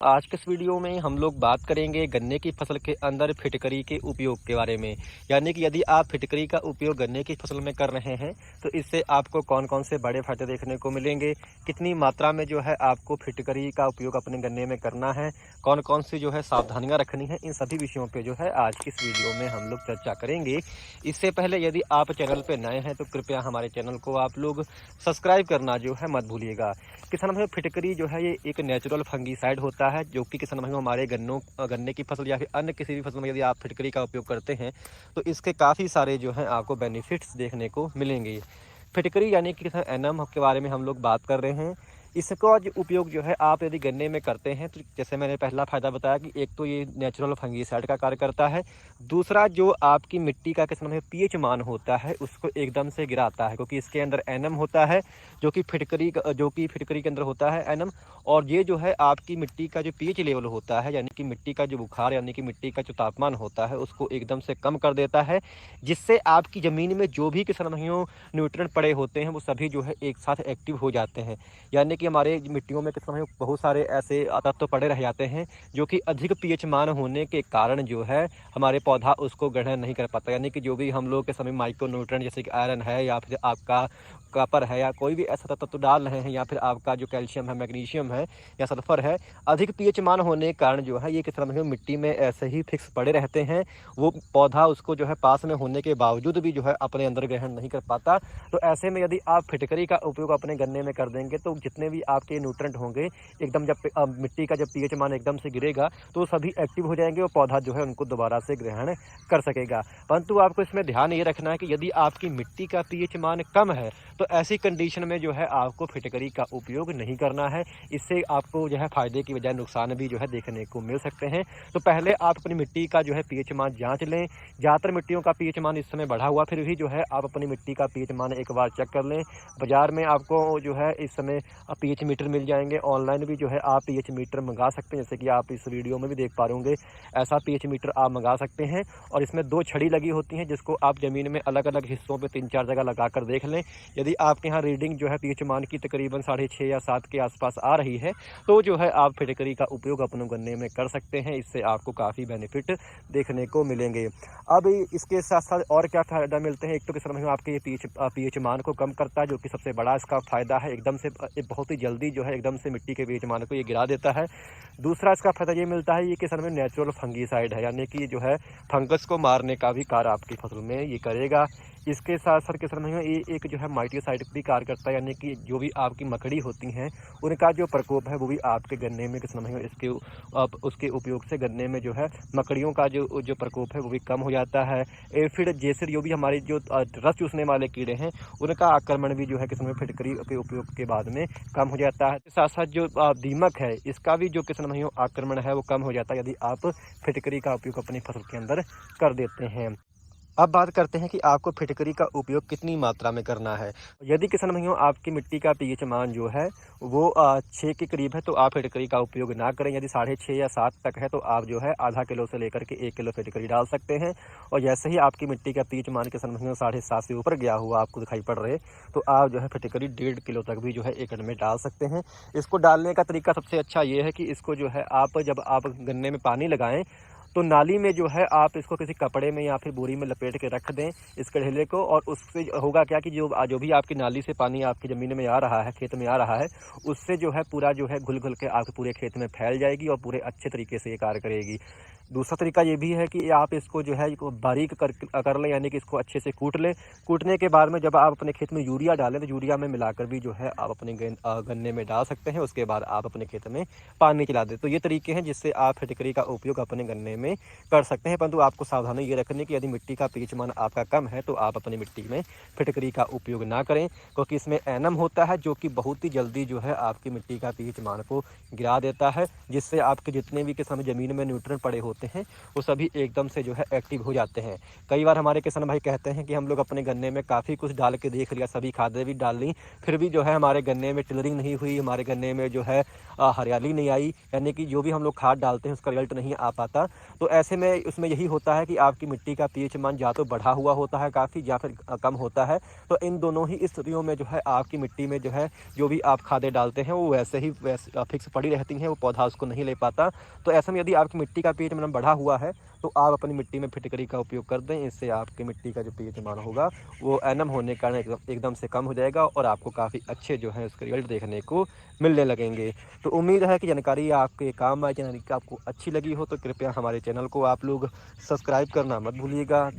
आज के इस वीडियो में हम लोग बात करेंगे गन्ने की फसल के अंदर फिटकरी के उपयोग के बारे में। यानी कि यदि आप फिटकरी का उपयोग गन्ने की फसल में कर रहे हैं तो इससे आपको कौन कौन से बड़े फायदे देखने को मिलेंगे, कितनी मात्रा में जो है आपको फिटकरी का उपयोग अपने गन्ने में करना है, कौन कौन सी जो है सावधानियां रखनी है, इन सभी विषयों पे जो है आज की इस वीडियो में हम लोग चर्चा करेंगे। इससे पहले यदि आप चैनल पर नए हैं तो कृपया हमारे चैनल को आप लोग सब्सक्राइब करना जो है मत भूलिएगा। किसान भाइयों, फिटकरी जो है ये एक नेचुरल फंगीसाइड होता है जो कि किसान भाइयों हमारे गन्ने की फसल या फिर अन्य किसी भी फसल में यदि आप फिटकरी का उपयोग करते हैं तो इसके काफ़ी सारे जो हैं आपको बेनिफिट्स देखने को मिलेंगे। फिटकरी यानी कि एनम के बारे में हम लोग बात कर रहे हैं। इसका जो उपयोग जो है आप यदि गन्ने में करते हैं तो जैसे मैंने पहला फ़ायदा बताया कि एक तो ये नेचुरल फंगीसाइड का कार्य करता है। दूसरा, जो आपकी मिट्टी का किसान भाई पीएच मान होता है उसको एकदम से गिराता है, क्योंकि इसके अंदर एनम होता है जो कि फिटकरी के अंदर होता है एनम। और ये जो है आपकी मिट्टी का जो पीएच लेवल होता है, यानी कि मिट्टी का जो बुखार यानी कि मिट्टी का जो तापमान होता है उसको एकदम से कम कर देता है, जिससे आपकी ज़मीन में जो भी किसान भाइयों न्यूट्रिएंट पड़े होते हैं वो सभी जो है एक साथ एक्टिव हो जाते हैं। यानी कि हमारे मिट्टियों में किसान भाइयों बहुत सारे ऐसे तत्व पड़े रह जाते हैं जो कि अधिक पीएच मान होने के कारण जो है हमारे पौधा उसको ग्रहण नहीं कर पाता। यानी कि जो भी हम लोग के समय माइक्रो न्यूट्रिएंट जैसे कि आयरन है या फिर आपका कॉपर है या कोई भी ऐसा तत्व डाल रहे हैं, या फिर आपका जो कैल्शियम है, मैग्नीशियम है या सल्फर है, अधिक पीएच मान होने के कारण जो है ये किसान भाइयों मिट्टी में ऐसे ही फिक्स पड़े रहते हैं। वो पौधा उसको जो है पास में होने के बावजूद भी जो है अपने अंदर ग्रहण नहीं कर पाता। तो ऐसे में यदि आप फिटकरी का उपयोग अपने गन्ने में कर देंगे तो जितने भी आपके न्यूट्रिएंट होंगे एकदम, जब मिट्टी का जब पीएच मान एकदम से गिरेगा तो सभी एक्टिव हो जाएंगे और पौधा जो है उनको दोबारा से ग्रहण कर सकेगा। परंतु आपको इसमें ध्यान ये रखना है कि यदि आपकी मिट्टी का पीएच मान कम है तो ऐसी कंडीशन में जो है आपको फिटकरी का उपयोग नहीं करना है। इससे आपको जो है फ़ायदे की बजाय नुकसान भी जो है देखने को मिल सकते हैं। तो पहले आप अपनी मिट्टी का जो है पीएच मान जांच लें। ज़्यादातर मिट्टियों का पीएच मान इस समय बढ़ा हुआ, फिर भी जो है आप अपनी मिट्टी का पीएच मान एक बार चेक कर लें। बाज़ार में आपको जो है इस समय पीएच मीटर मिल जाएंगे। ऑनलाइन भी जो है आप पीएच मीटर मंगा सकते हैं, जैसे कि आप इस वीडियो में भी देख पा रहे होंगे। ऐसा पीएच मीटर आप मंगा सकते हैं और इसमें 2 छड़ी लगी होती हैं जिसको आप ज़मीन में अलग अलग हिस्सों पे 3-4 जगह लगा कर देख लें। यदि आपके यहाँ रीडिंग जो है पीएच मान की तकरीबन 6.5 या 7 के आसपास आ रही है तो जो है आप फिटकरी का उपयोग अपने गन्ने में कर सकते हैं। इससे आपको काफ़ी बेनिफिट देखने को मिलेंगे। अब इसके साथ साथ और क्या फ़ायदा मिलते हैं, एक तो किसान भाइयों आपके ये पीएच मान को कम करता है जो कि सबसे बड़ा इसका फ़ायदा है। एकदम से बहुत ही जल्दी जो है एकदम से मिट्टी के पीएच मान को ये गिरा देता है। दूसरा इसका फ़ायदा ये मिलता है, ये किसान भाई नेचुरल फंगीसाइड है, यानी कि जो है फंगस को मारने का भी कार्य आपकी फसल में ये करेगा। इसके साथ साथ किसान भाइयों ये एक जो है माइटीसाइड भी कार्य करता है, यानी कि जो भी आपकी मकड़ी होती हैं उनका जो प्रकोप है वो भी आपके गन्ने में किसान भाइयों उसके उपयोग से गन्ने में जो है मकड़ियों का जो जो प्रकोप है वो भी कम हो जाता है। एफिड जैसे जो भी हमारी जो रस चूसने वाले कीड़े हैं उनका आक्रमण भी जो है किसान भाइयों फिटकरी के उपयोग के बाद में कम हो जाता है। साथ साथ जो दीमक है इसका भी जो किसान भाइयों आक्रमण है वो कम हो जाता है यदि आप फिटकरी का उपयोग अपनी फसल के अंदर कर देते हैं। अब बात करते हैं कि आपको फिटकरी का उपयोग कितनी मात्रा में करना है। यदि किसान भाइयों आपकी मिट्टी का पीएच मान जो है वो 6 के करीब है तो आप फिटकरी का उपयोग ना करें। यदि 6.5 या 7 तक है तो आप जो है आधा किलो से लेकर के 1 किलो फिटकरी डाल सकते हैं। और जैसे ही आपकी मिट्टी का पीएच मान किसान भाइयों 7.5 से ऊपर गया हुआ आपको दिखाई पड़ रहे तो आप जो है फिटकरी 1.5 किलो तक भी जो है एकड़ में डाल सकते हैं। इसको डालने का तरीका सबसे अच्छा ये है कि इसको जो है आप जब आप गन्ने में पानी लगाएं तो नाली में जो है आप इसको किसी कपड़े में या फिर बोरी में लपेट के रख दें इस कढ़ेले को। और उससे होगा क्या कि जो भी आपकी नाली से पानी आपकी ज़मीन में आ रहा है, खेत में आ रहा है, उससे जो है पूरा जो है घुल घुल के आपके पूरे खेत में फैल जाएगी और पूरे अच्छे तरीके से ये कार्य करेगी। दूसरा तरीका ये भी है कि आप इसको जो है बारीक कर लें, यानी कि इसको अच्छे से कूट लें। कूटने के बाद में जब आप अपने खेत में यूरिया डालें तो यूरिया में मिलाकर भी जो है आप अपने गन्ने में डाल सकते हैं। उसके बाद आप अपने खेत में पानी चला दें। तो ये तरीके हैं जिससे आप फिटकरी का उपयोग अपने गन्ने में कर सकते हैं। परंतु आपको सावधानी ये रखनी कि यदि मिट्टी का पीएच मान आपका कम है तो आप अपनी मिट्टी में फिटकरी का उपयोग ना करें, क्योंकि इसमें एनम होता है जो कि बहुत ही जल्दी जो है आपकी मिट्टी का पीएच मान को गिरा देता है, जिससे आपके जितने भी किसान ज़मीन में न्यूट्रिएंट पड़े होते हैं वो सभी एकदम से जो है एक्टिव हो जाते हैं। कई बार हमारे किसान भाई कहते हैं कि हम लोग अपने गन्ने में काफ़ी कुछ डाल के देख लिया, सभी खादें भी डाल ली, फिर भी जो है हमारे गन्ने में टिलरिंग नहीं हुई, हमारे गन्ने में जो है हरियाली नहीं आई, यानी कि जो भी हम लोग खाद डालते हैं उसका रिजल्ट नहीं आ पाता। तो ऐसे में उसमें यही होता है कि आपकी मिट्टी का पीएच मान या तो बढ़ा हुआ होता है काफ़ी या फिर कम होता है। तो इन दोनों ही स्थितियों में जो है आपकी मिट्टी में जो है जो भी आप खादें डालते हैं वो वैसे ही फिक्स पड़ी रहती हैं, वो पौधा उसको नहीं ले पाता। तो ऐसे में यदि आपकी मिट्टी का पीएच मान बढ़ा हुआ है तो आप अपनी मिट्टी में फिटकरी का उपयोग कर दें। इससे आपकी मिट्टी का जो पीएच मान होगा वो एनम होने के कारण एकदम से कम हो जाएगा और आपको काफ़ी अच्छे जो है उसके रिजल्ट देखने को मिलने लगेंगे। तो उम्मीद है कि जानकारी आपके काम आए, जानकारी आपको अच्छी लगी हो तो कृपया हमारे चैनल को आप लोग सब्सक्राइब करना मत भूलिएगा।